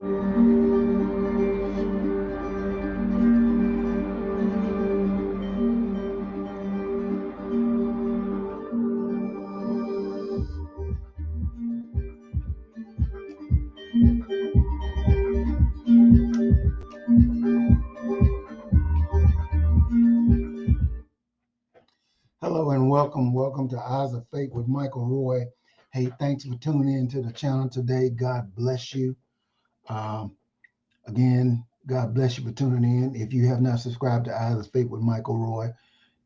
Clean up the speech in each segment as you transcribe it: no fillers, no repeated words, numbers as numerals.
Hello and welcome to Eyes of Faith with Michael Roy. Hey, thanks for tuning in to the channel today. God bless you. Um, Again, God bless you for tuning in. If you have not subscribed to Eyes of Faith with Michael Roy,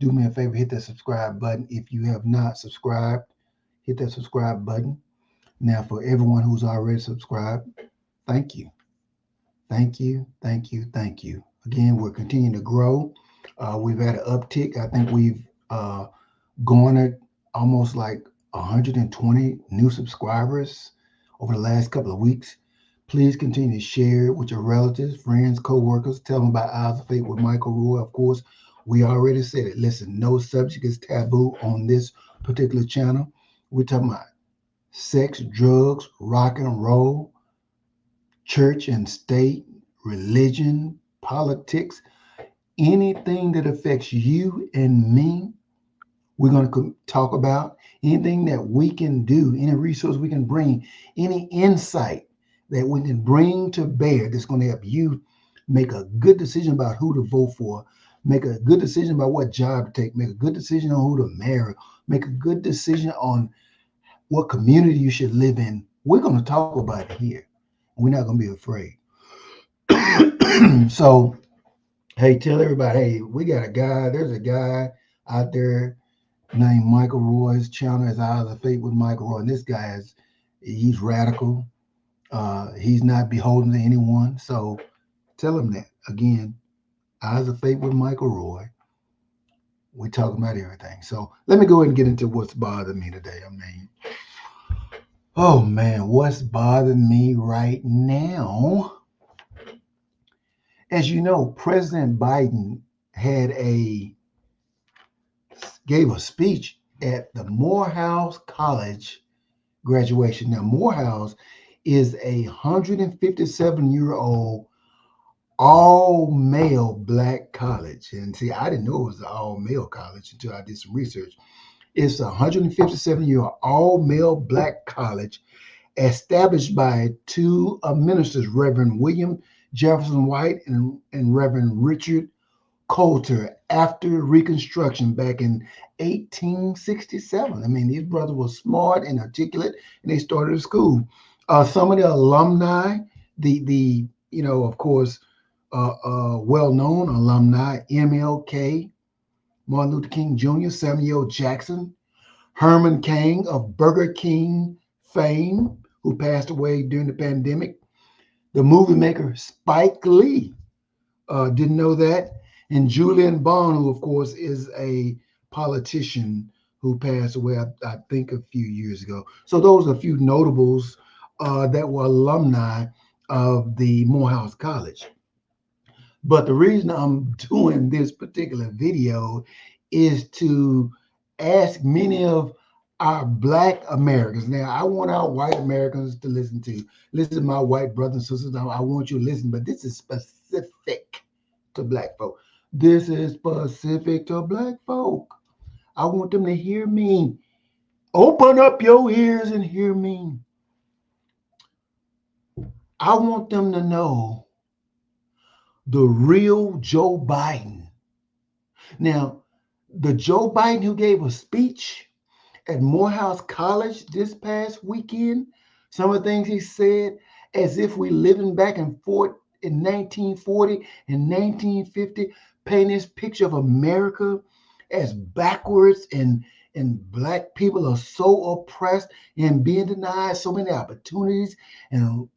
do me a favor, hit that subscribe button. If you have not subscribed, hit that subscribe button. Now, for everyone who's already subscribed, thank you. Thank you, thank you, thank you. Again, we're continuing to grow. We've had an uptick. I think we've garnered almost like 120 new subscribers over the last couple of weeks. Please continue to share it with your relatives, friends, co-workers. Tell them about Eyes of Faith with Michael Roy. Of course, we already said it. Listen, no subject is taboo on this particular channel. We're talking about sex, drugs, rock and roll, church and state, religion, politics, anything that affects you and me. We're going to talk about anything that we can do, any resource we can bring, any insight that we can bring to bear that's going to help you make a good decision about who to vote for, make a good decision about what job to take, make a good decision on who to marry, make a good decision on what community you should live in. We're going to talk about it here. We're not going to be afraid. So, hey, tell everybody, hey, there's a guy out there named Michael Roy's channel is Eyes of Faith with Michael Roy. And this guy he's radical. He's not beholden to anyone. So tell him that. Again, Eyes of Faith with Michael Roy. We're talking about everything. So let me go ahead and get into what's bothering me today. Oh man, what's bothering me right now? As you know, President Biden gave a speech at the Morehouse College graduation. Now, Morehouse is a 157-year-old all-male black college. And see, I didn't know it was an all-male college until I did some research. It's a 157-year-old all-male black college established by two ministers, Reverend William Jefferson White and Reverend Richard Coulter, after Reconstruction back in 1867. I mean, these brothers were smart and articulate, and they started a school. Some of the alumni, of course, well-known alumni, MLK, Martin Luther King Jr., Samuel Jackson, Herman Cain of Burger King fame, who passed away during the pandemic, the movie maker Spike Lee, didn't know that, and Julian Bond, who of course is a politician who passed away, I think, a few years ago. So those are a few notables that were alumni of the Morehouse College. But the reason I'm doing this particular video is to ask many of our Black Americans. Now, I want our white Americans to listen to my white brothers and sisters. I want you to listen, but this is specific to Black folk. This is specific to Black folk. I want them to hear me. Open up your ears and hear me. I want them to know the real Joe Biden. Now, the Joe Biden who gave a speech at Morehouse College this past weekend, some of the things he said, as if we living back and forth in 1940 and 1950, paint this picture of America as backwards and Black people are so oppressed and being denied so many opportunities and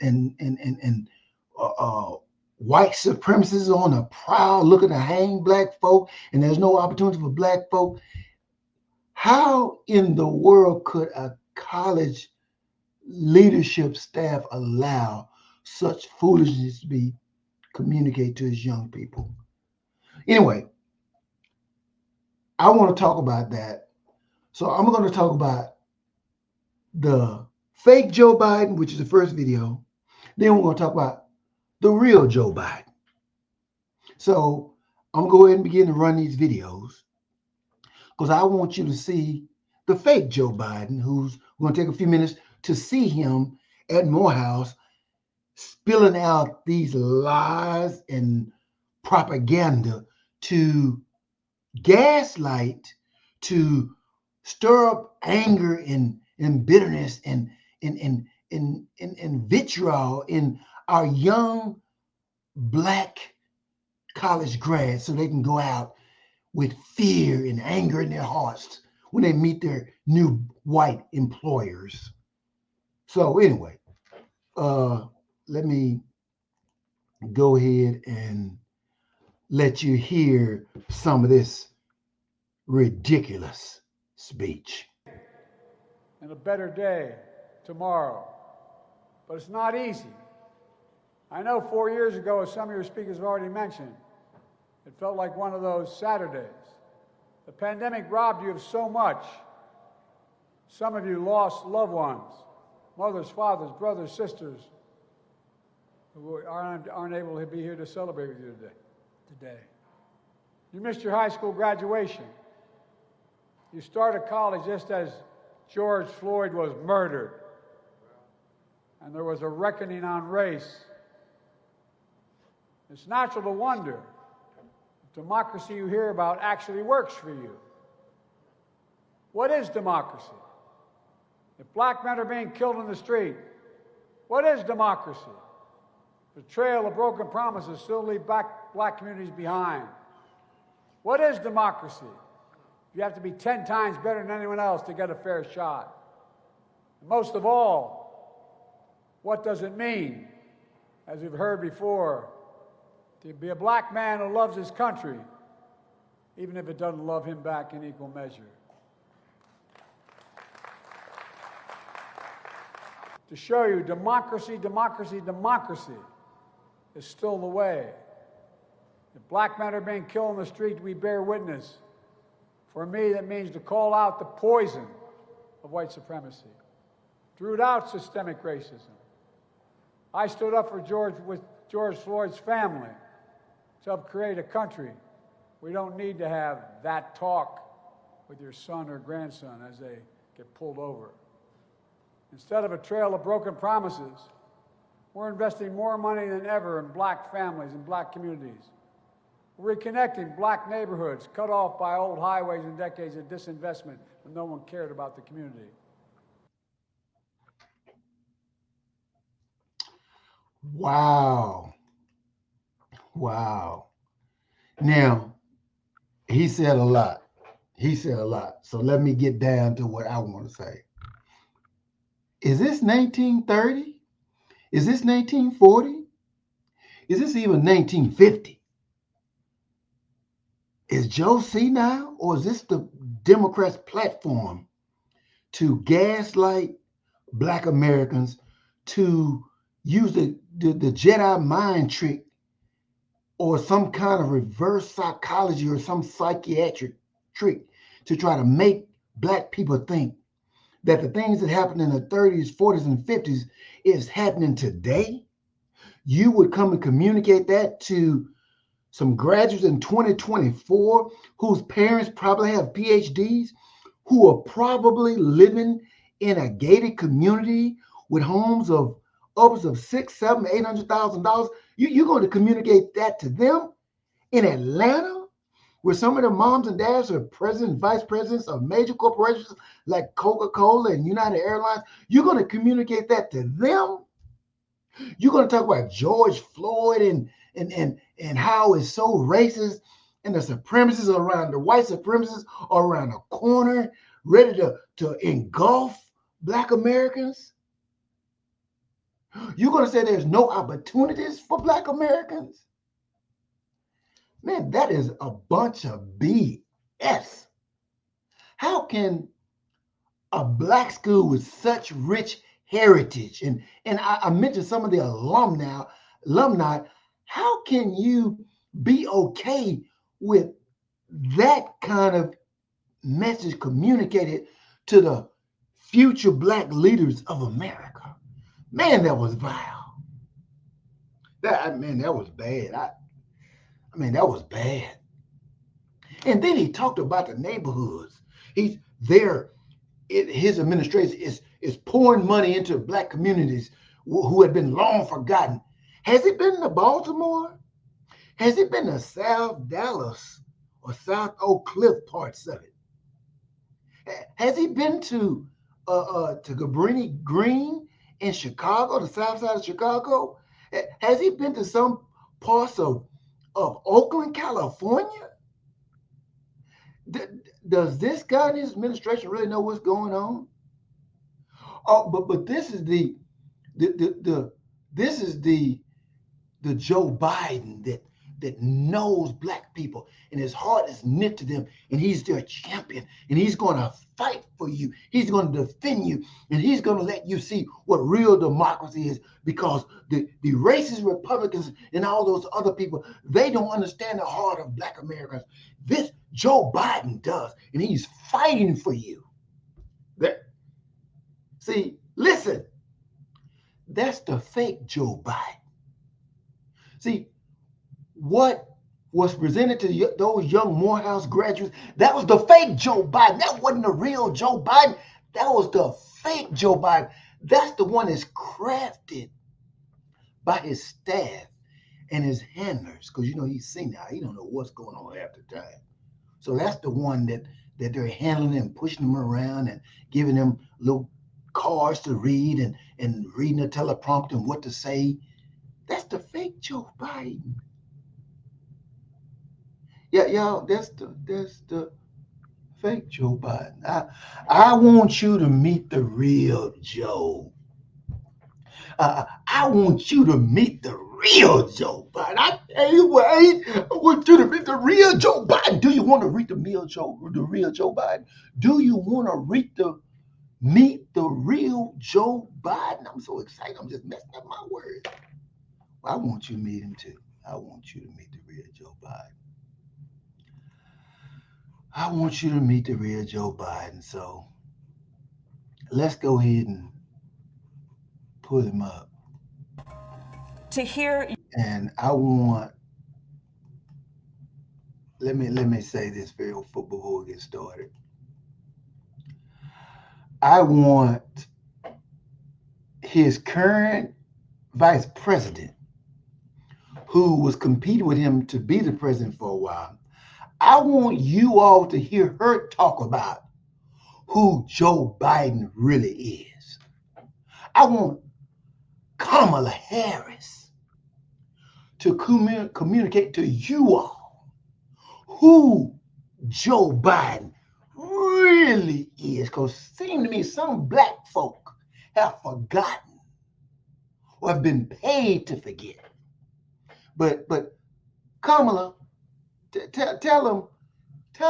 white supremacists on the prowl looking to hang Black folk, and there's no opportunity for Black folk. How in the world could a college leadership staff allow such foolishness to be communicated to its young people? Anyway, I want to talk about that. So I'm going to talk about the fake Joe Biden, which is the first video. Then we're going to talk about the real Joe Biden. So I'm going to go ahead and begin to run these videos because I want you to see the fake Joe Biden, who's going to take a few minutes to see him at Morehouse spilling out these lies and propaganda to gaslight, to stir up anger and bitterness and vitriol in our young Black college grads so they can go out with fear and anger in their hearts when they meet their new white employers. So anyway, let me go ahead and let you hear some of this ridiculous speech. And a better day tomorrow. But it's not easy. I know 4 years ago, as some of your speakers have already mentioned, it felt like one of those Saturdays. The pandemic robbed you of so much. Some of you lost loved ones, mothers, fathers, brothers, sisters, who aren't able to be here to celebrate with you today. You missed your high school graduation. You started college just as George Floyd was murdered. And there was a reckoning on race. It's natural to wonder if democracy you hear about actually works for you. What is democracy? If black men are being killed in the street, what is democracy? The trail of broken promises still leave black communities behind. What is democracy? You have to be 10 times better than anyone else to get a fair shot. And most of all, what does it mean, as we've heard before, to be a black man who loves his country, even if it doesn't love him back in equal measure? To show you democracy, democracy, democracy is still the way. If black men are being killed in the street, we bear witness. For me, that means to call out the poison of white supremacy, to root out systemic racism. I stood up for George Floyd's family to help create a country. We don't need to have that talk with your son or grandson as they get pulled over. Instead of a trail of broken promises, we're investing more money than ever in black families and black communities. We're reconnecting black neighborhoods cut off by old highways and decades of disinvestment when no one cared about the community. Wow. Wow. Now, he said a lot. He said a lot. So let me get down to what I want to say. Is this 1930? Is this 1940? Is this even 1950? Is Joe senile, or is this the Democrats' platform to gaslight black Americans, to use the Jedi mind trick or some kind of reverse psychology or some psychiatric trick to try to make black people think that the things that happened in the 30s, 40s, and 50s is happening today? You would come and communicate that to some graduates in 2024 whose parents probably have PhDs, who are probably living in a gated community with homes of upwards of $600,000, $700,000, $800,000. You're going to communicate that to them in Atlanta, where some of the moms and dads are presidents, vice presidents of major corporations like Coca-Cola and United Airlines. You're going to communicate that to them. You're going to talk about George Floyd and how it's so racist, and the supremacists around, the white supremacists are around the corner, ready to engulf black Americans. You're going to say there's no opportunities for black Americans? Man, that is a bunch of BS. How can a black school with such rich heritage, and I mentioned some of the alumni, how can you be okay with that kind of message communicated to the future black leaders of America? Man, that was vile. That was bad. That was bad. And then he talked about the neighborhoods. He's there. His administration is pouring money into black communities who had been long forgotten. Has it been to Baltimore? Has it been to South Dallas or South Oak Cliff parts of it? Has he been to Cabrini Green in Chicago, the south side of Chicago? Has he been to some parts of Oakland, California? Does this guy in his administration really know what's going on? Oh, but this is the Joe Biden that knows black people and his heart is knit to them, and he's their champion, and he's going to fight for you. He's going to defend you, and he's going to let you see what real democracy is, because the racist Republicans and all those other people, they don't understand the heart of black Americans. This Joe Biden does, and he's fighting for you. See, listen, that's the fake Joe Biden. See, what was presented to those young Morehouse graduates, that was the fake Joe Biden. That wasn't the real Joe Biden. That was the fake Joe Biden. That's the one that's crafted by his staff and his handlers, because he's senile. He don't know what's going on half the time. So that's the one that they're handling and pushing them around and giving them little cards to read and reading a teleprompter and what to say. That's the fake Joe Biden. Yeah, y'all, that's the fake Joe Biden. I want you to meet the real Joe. I want you to meet the real Joe Biden. I want you to meet the real Joe Biden. Do you want to meet the real Joe Biden? Do you want to meet the real Joe Biden? I'm so excited. I'm just messing up my words. I want you to meet him too. I want you to meet the real Joe Biden. I want you to meet the real Joe Biden. So let's go ahead and pull him up. To hear, and I want. Let me say this before we get started. I want his current vice president, who was competing with him to be the president for a while. I want you all to hear her talk about who Joe Biden really is. I want Kamala Harris to communicate to you all who Joe Biden really is, because it seems to me some black folk have forgotten or have been paid to forget. But Kamala, tell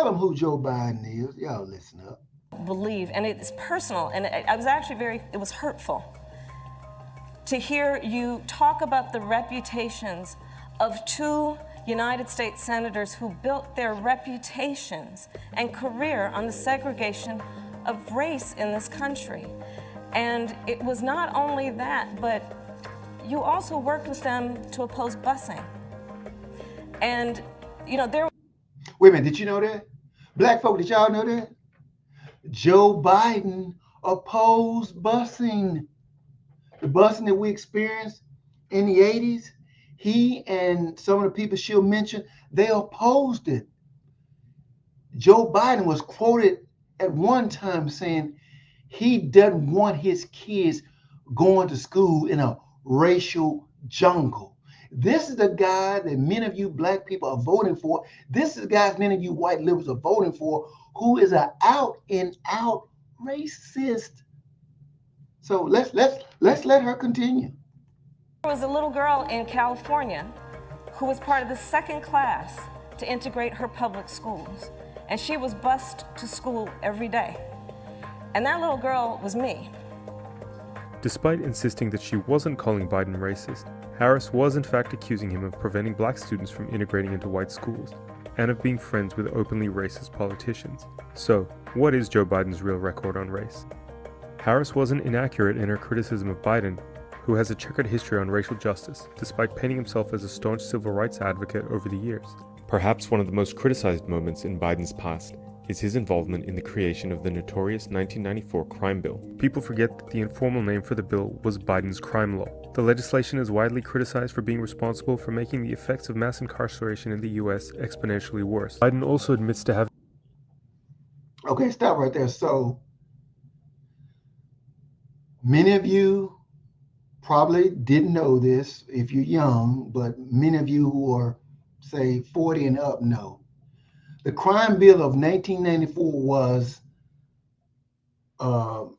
them who Joe Biden is. Y'all listen up. Believe, and it's personal, and I was actually it was hurtful to hear you talk about the reputations of two United States senators who built their reputations and career on the segregation of race in this country. And it was not only that, but you also worked with them to oppose busing. And, there... Wait a minute, did you know that? Black folk, did y'all know that? Joe Biden opposed busing. The busing that we experienced in the 80s, he and some of the people she'll mention, they opposed it. Joe Biden was quoted at one time saying he doesn't want his kids going to school in a racial jungle. This is the guy that many of you black people are voting for. This is the guy many of you white liberals are voting for, who is an out and out racist. So let's let her continue. There was a little girl in California who was part of the second class to integrate her public schools, and she was bused to school every day. And that little girl was me. Despite insisting that she wasn't calling Biden racist, Harris was in fact accusing him of preventing black students from integrating into white schools, and of being friends with openly racist politicians. So, what is Joe Biden's real record on race? Harris wasn't inaccurate in her criticism of Biden, who has a checkered history on racial justice, despite painting himself as a staunch civil rights advocate over the years. Perhaps one of the most criticized moments in Biden's past is his involvement in the creation of the notorious 1994 crime bill. People forget that the informal name for the bill was Biden's crime law. The legislation is widely criticized for being responsible for making the effects of mass incarceration in the US exponentially worse. Biden also admits to having... Okay, stop right there. So many of you probably didn't know this if you're young, but many of you who are, say, 40 and up know. The crime bill of 1994 was Joe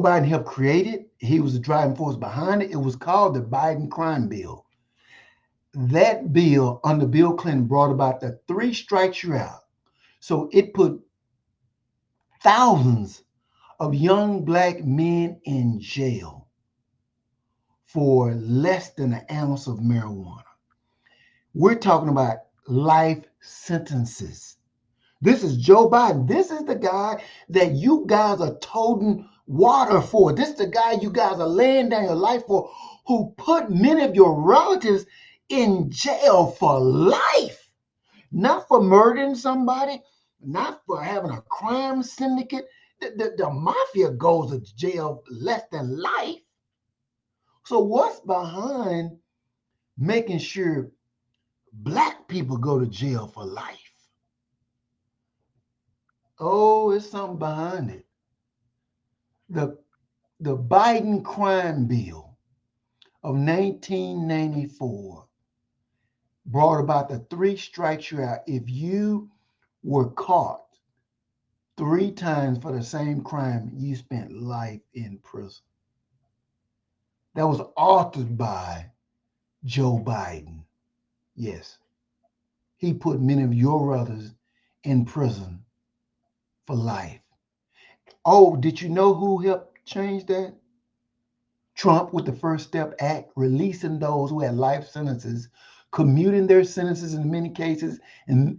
Biden helped create it. He was the driving force behind it. It was called the Biden crime bill. That bill under Bill Clinton brought about the 3 strikes you're out. So it put thousands of young black men in jail for less than an ounce of marijuana. We're talking about life sentences. This is Joe Biden. This is the guy that you guys are toting water for. This is the guy you guys are laying down your life for, who put many of your relatives in jail for life. Not for murdering somebody, not for having a crime syndicate. The mafia goes to jail less than life. So what's behind making sure black people go to jail for life? Oh, it's something behind it. The Biden crime bill of 1994 brought about the 3 strikes you're out. If you were caught 3 times for the same crime, you spent life in prison. That was authored by Joe Biden. Yes. He put many of your brothers in prison for life. Oh, did you know who helped change that? Trump with the First Step Act, releasing those who had life sentences, commuting their sentences in many cases, and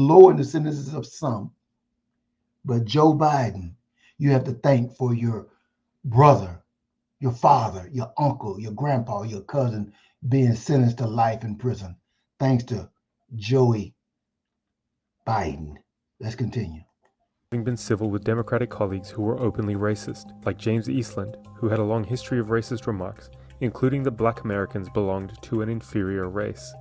lowering the sentences of some. But Joe Biden, you have to thank for your brother, your father, your uncle, your grandpa, your cousin being sentenced to life in prison. Thanks to Joey Biden. Let's continue. Having been civil with Democratic colleagues who were openly racist, like James Eastland, who had a long history of racist remarks, including that black Americans belonged to an inferior race,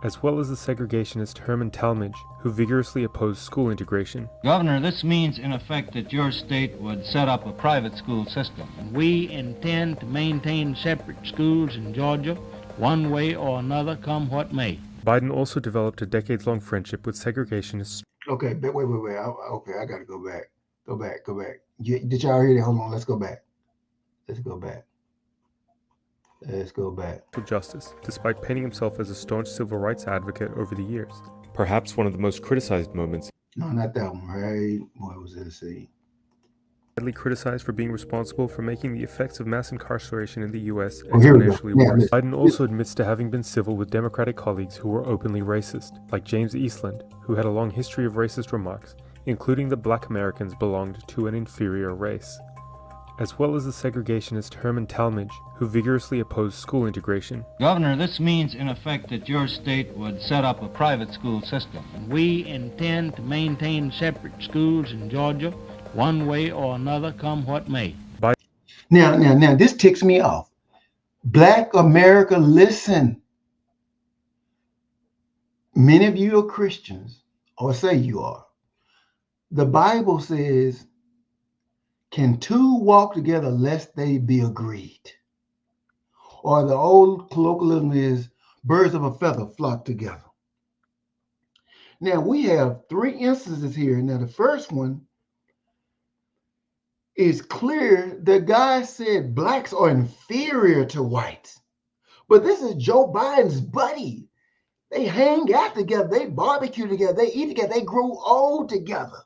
as well as the segregationist Herman Talmadge, who vigorously opposed school integration. Governor, this means in effect that your state would set up a private school system. We intend to maintain separate schools in Georgia, one way or another, come what may. Biden also developed a decades-long friendship with segregationists. Okay, but wait. Okay, I got to go back. Go back. Did y'all hear that? Hold on, let's go back. For justice, despite painting himself as a staunch civil rights advocate over the years. Perhaps one of the most criticized moments. No, not that one, right? What was it? Let's see. Widely criticized for being responsible for making the effects of mass incarceration in the US Here we go. exponentially worse. Biden also admits to having been civil with Democratic colleagues who were openly racist, like James Eastland, who had a long history of racist remarks, including that black Americans belonged to an inferior race, as well as the segregationist Herman Talmadge, who vigorously opposed school integration. Governor, this means in effect that your state would set up a private school system. We intend to maintain separate schools in Georgia, one way or another, come what may. Now, this ticks me off. Black America, listen. Many of you are Christians, or say you are. The Bible says, can 2 walk together lest they be agreed? Or the old colloquialism is, birds of a feather flock together. Now, we have 3 instances here. Now, the first one is clear. The guy said blacks are inferior to whites. But this is Joe Biden's buddy. They hang out together. They barbecue together. They eat together. They grow old together.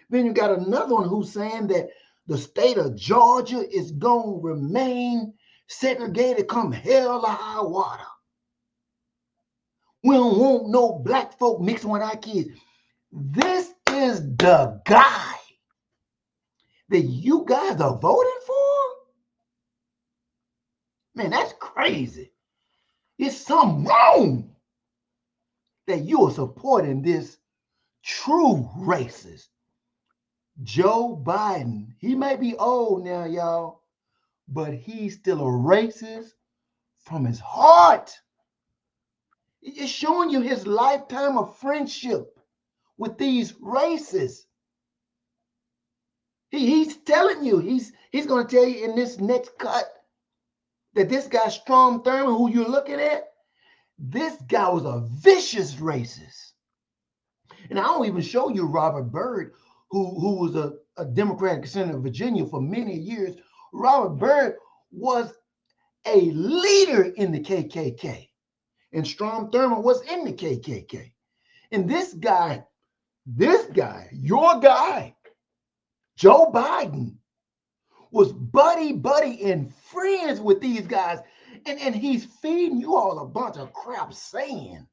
Then you got another one who's saying that the state of Georgia is going to remain segregated come hell or high water. We don't want no black folk mixing with our kids. This is the guy that you guys are voting for? crazy. It's something wrong that you are supporting this true racist. Joe Biden, he may be old now, y'all, but he's still a racist from his heart. It's showing you his lifetime of friendship with these racists. He's telling you, he's going to tell you in this next cut that this guy, Strom Thurmond, who you're looking at, this guy was a vicious racist. And I'll even show you Robert Byrd, who was a Democratic senator of Virginia for many years. Robert Byrd was a leader in the KKK. And Strom Thurmond was in the KKK. And this guy, your guy, Joe Biden, was buddy and friends with these guys. And he's feeding you all a bunch of crap saying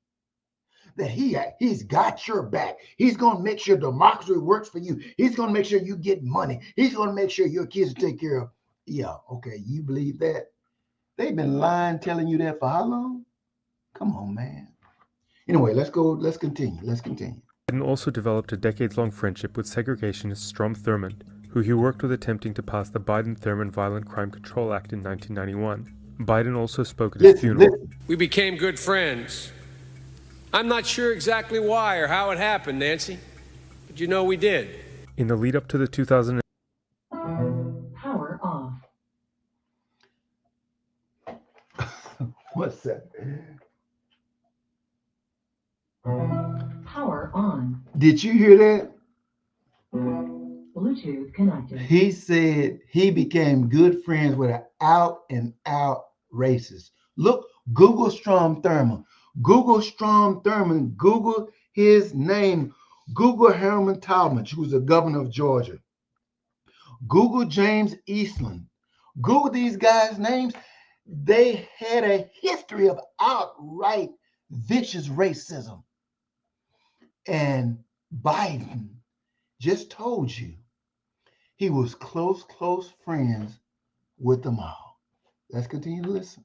that he's got your back. He's going to make sure democracy works for you. He's going to make sure you get money. He's going to make sure your kids take care of. Yeah, okay, you believe that? They've been lying, telling you that for how long? Come on, man. Anyway, let's continue. Biden also developed a decades-long friendship with segregationist Strom Thurmond, who he worked with attempting to pass the Biden-Thurmond Violent Crime Control Act in 1991. Biden also spoke at his funeral. We became good friends. I'm not sure exactly why or how it happened, Nancy, but you know we did. In the lead-up to the 2000 Power off. What's that? Power on. Did you hear that? Bluetooth connected. He said he became good friends with an out-and-out racist. Look, Google Strom Thurmond. Google Strom Thurmond. Google his name. Google Herman Talmadge, who's the governor of Georgia. Google James Eastland. Google these guys' names. They had a history of outright vicious racism. And Biden just told you he was close friends with them all. Let's continue to listen.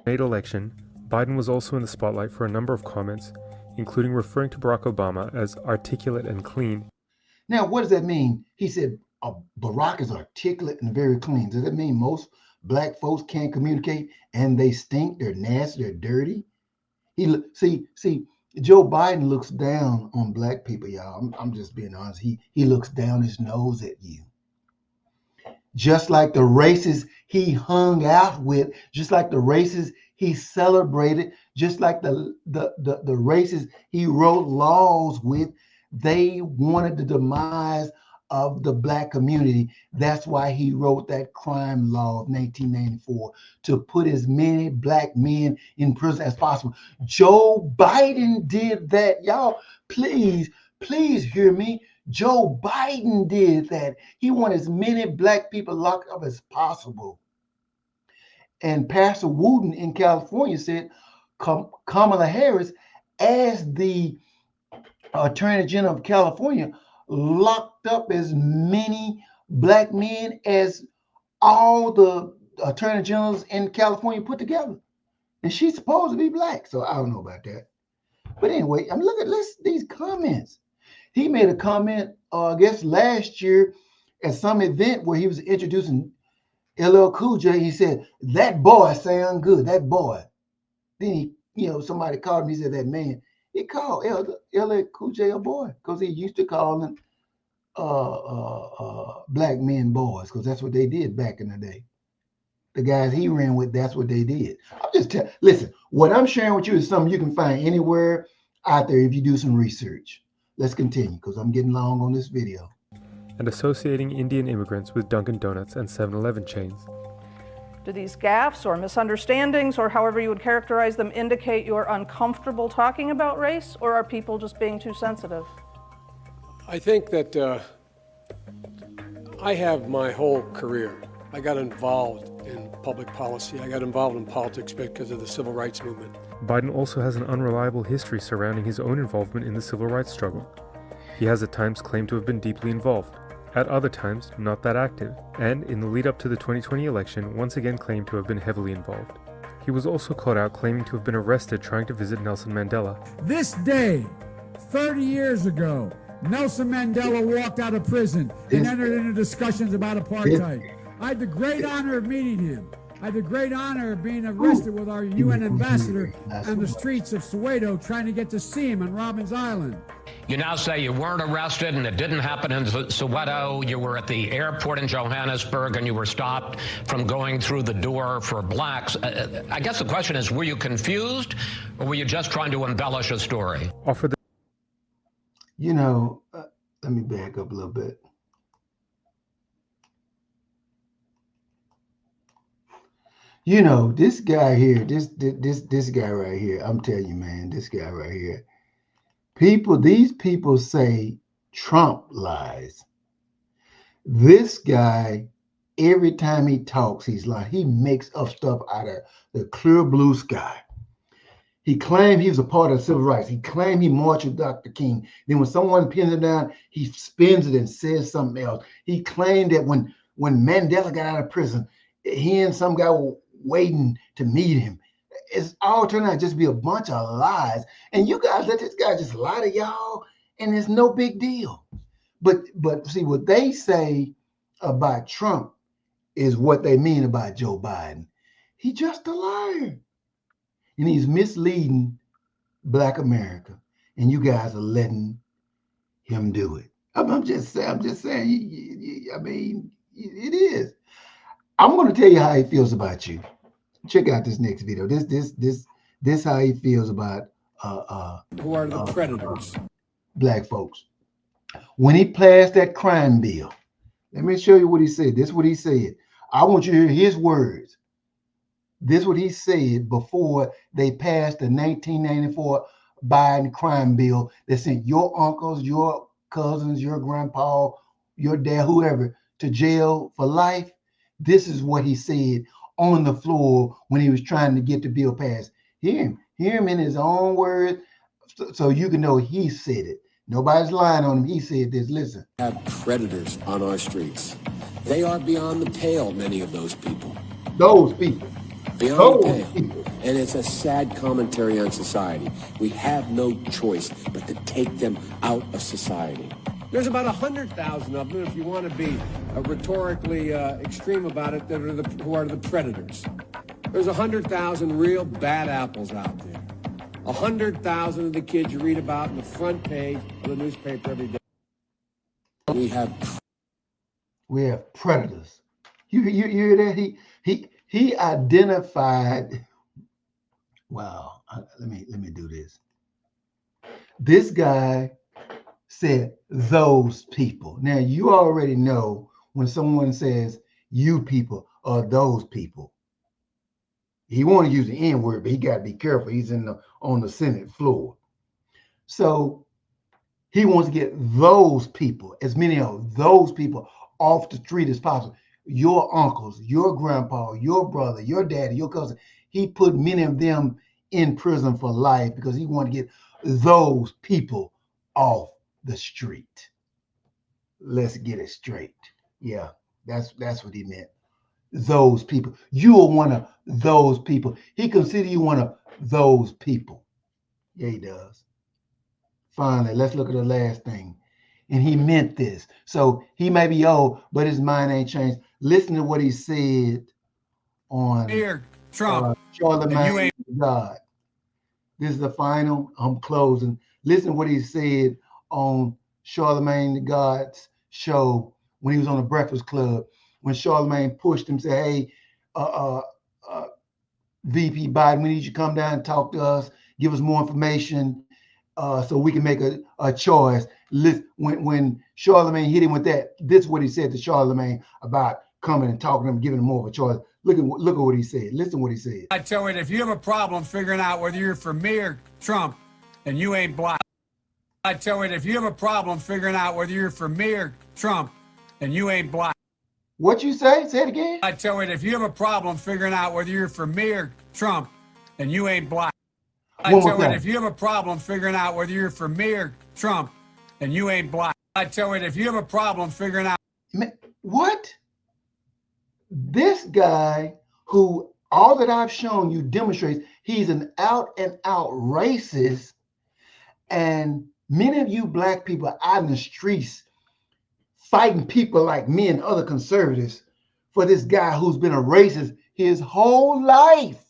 election, Biden was also in the spotlight for a number of comments, including referring to Barack Obama as articulate and clean. Now, what does that mean? He said Barack is articulate and very clean. Does that mean most black folks can't communicate and they stink, they're nasty, they're dirty? See, Joe Biden looks down on black people, y'all. I'm just being honest. He looks down his nose at you. Just like the races he hung out with, just like the races he celebrated, just like the races he wrote laws with, they wanted the demise of the black community. That's why he wrote that crime law of 1994, to put as many black men in prison as possible. Joe Biden did that. Y'all, please hear me. Joe Biden did that. He wanted as many black people locked up as possible. And Pastor Wooten in California said Kamala Harris, as the Attorney General of California, locked up as many black men as all the attorney generals in California put together. And she's supposed to be black, so I don't know about that. But anyway, look at these comments. He made a comment, I guess last year at some event where he was introducing LL Cool J. He said, "That boy sound good, that boy." Then somebody called him, he said, "That man." He called LL Cool J a boy because he used to call them black men boys, because that's what they did back in the day. The guys he ran with, that's what they did. I'm just listen, what I'm sharing with you is something you can find anywhere out there if you do some research. Let's continue, because I'm getting long on this video. And associating Indian immigrants with Dunkin' Donuts and 7-Eleven chains. Do these gaffes or misunderstandings, or however you would characterize them, indicate you're uncomfortable talking about race, or are people just being too sensitive? I think that I have my whole career. I got involved in public policy. I got involved in politics because of the civil rights movement. Biden also has an unreliable history surrounding his own involvement in the civil rights struggle. He has at times claimed to have been deeply involved, at other times not that active, and in the lead up to the 2020 election once again claimed to have been heavily involved. He was also caught out claiming to have been arrested trying to visit Nelson Mandela. This day, 30 years ago, Nelson Mandela walked out of prison and entered into discussions about apartheid. I had the great honor of meeting him. I had the great honor of being arrested with our UN ambassador on the streets of Soweto trying to get to see him on Robbins Island. You now say you weren't arrested and it didn't happen in Soweto. You were at the airport in Johannesburg and you were stopped from going through the door for blacks. I guess the question is, were you confused or were you just trying to embellish a story? You know, let me back up a little bit. You know, this guy here, this guy right here, I'm telling you, man, this guy right here. These people say Trump lies. This guy, every time he talks, he's lying. He makes up stuff out of the clear blue sky. He claimed he was a part of civil rights. He claimed he marched with Dr. King. Then when someone pins it down, he spins it and says something else. He claimed that when Mandela got out of prison, he and some guy were waiting to meet him. It's all turned out just to be a bunch of lies. And you guys let this guy just lie to y'all, and it's no big deal. But see, what they say about Trump is what they mean about Joe Biden. He's just a liar. And he's misleading Black America. And you guys are letting him do it. I'm just saying, I mean, it is. I'm going to tell you how he feels about you. Check out this next video. This how he feels about Who are the predators? Black folks. When he passed that crime bill, let me show you what he said. This is what he said. I want you to hear his words. This is what he said before they passed the 1994 Biden crime bill that sent your uncles, your cousins, your grandpa, your dad, whoever, to jail for life. This is what he said on the floor when he was trying to get the bill passed. Hear him in his own words, so you can know he said it. Nobody's lying on him. He said this. Listen. Have predators on our streets. They are beyond the pale, many of those people. Those people. Beyond the pale. And it's a sad commentary on society. We have no choice but to take them out of society. There's about 100,000 of them, if you want to be rhetorically extreme about it, who are the predators. There's 100,000 real bad apples out there. 100,000 of the kids you read about in the front page of the newspaper every day. We have predators. You hear that? He identified. Wow. Let me do this. This guy said those people. Now you already know when someone says you people or those people. He want to use the N word, but he got to be careful. He's on the Senate floor. So he wants to get those people, as many of those people, off the street as possible. Your uncles, your grandpa, your brother, your daddy, your cousin. He put many of them in prison for life because he wanted to get those people off the street. Let's get it straight. Yeah, that's what he meant. Those people. You are one of those people. He considers you one of those people. Yeah, he does. Finally, let's look at the last thing. And he meant this. So he may be old, but his mind ain't changed. Listen to what he said on Here, Trump. Charlemagne God. This is the final. I'm closing. Listen to what he said on Charlemagne the God's show when he was on the Breakfast Club. When Charlemagne pushed him, said, "Hey, VP Biden, we need you to come down and talk to us, give us more information, so we can make a choice." When Charlemagne hit him with that, this is what he said to Charlemagne about coming and talking to him, giving him more of a choice. Look at what he said. Listen to what he said. I tell you, if you have a problem figuring out whether you're for me or Trump, and you ain't black. I tell you, if you have a problem figuring out whether you're for me or Trump, and you ain't black. What you say? Say it again. I tell you, if you have a problem figuring out whether you're for me or Trump, and you ain't black. I tell you, if you have a problem figuring out whether you're for me or Trump, and you ain't black. I tell you, if you have a problem figuring out. What? This guy who All that I've shown you demonstrates he's an out and out racist. And many of you black people out in the streets fighting people like me and other conservatives for this guy who's been a racist his whole life.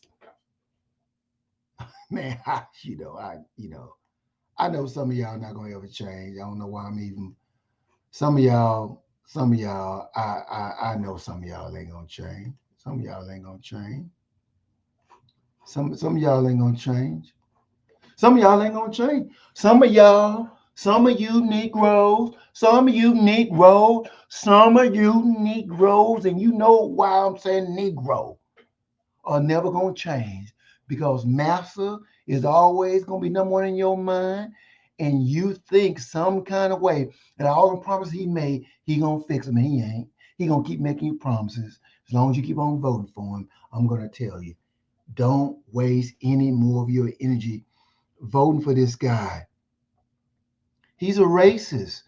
Man, I know some of y'all not gonna ever change. I don't know why I'm even. Some of y'all, I know some of y'all ain't gonna change. Some of y'all ain't gonna change. Some of y'all ain't gonna change. Some of y'all ain't gonna change. Some of you Negroes, some of you Negroes, and you know why I'm saying Negro, are never gonna change because Massa is always gonna be number one in your mind, and you think some kind of way that all the promises he made, he gonna fix them. He ain't. He gonna keep making you promises. As long as you keep on voting for him, I'm gonna tell you, don't waste any more of your energy voting for this guy. He's a racist.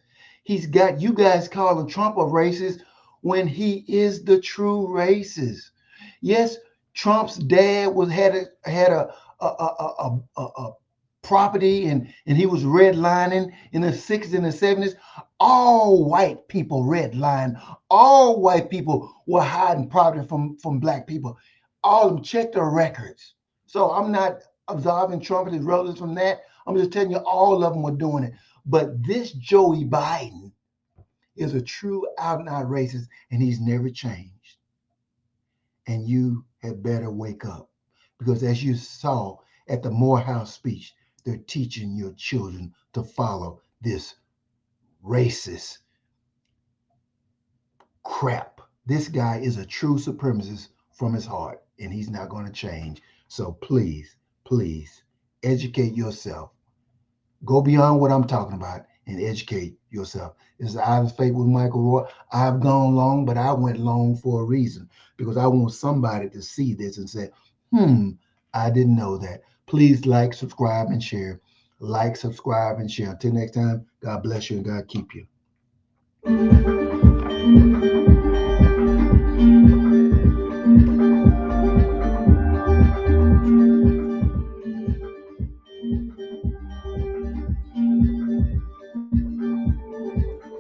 He's got you guys calling Trump a racist when he is the true racist. Yes, Trump's dad had a property and he was redlining in the 60s and the 70s. All white people redlined. All white people were hiding property from black people. All of them, check their records. So I'm not absolving Trump and his relatives from that. I'm just telling you all of them were doing it. But this Joey Biden is a true out and out racist, and he's never changed. And you had better wake up, because as you saw at the Morehouse speech, they're teaching your children to follow this racist crap. This guy is a true supremacist from his heart, and he's not going to change. So please, please educate yourself. Go beyond what I'm talking about and educate yourself. This is Eyes of Faith with Michael Roy. I've gone long, but I went long for a reason, because I want somebody to see this and say, I didn't know that. Please like, subscribe, and share. Like, subscribe, and share. Until next time, God bless you and God keep you.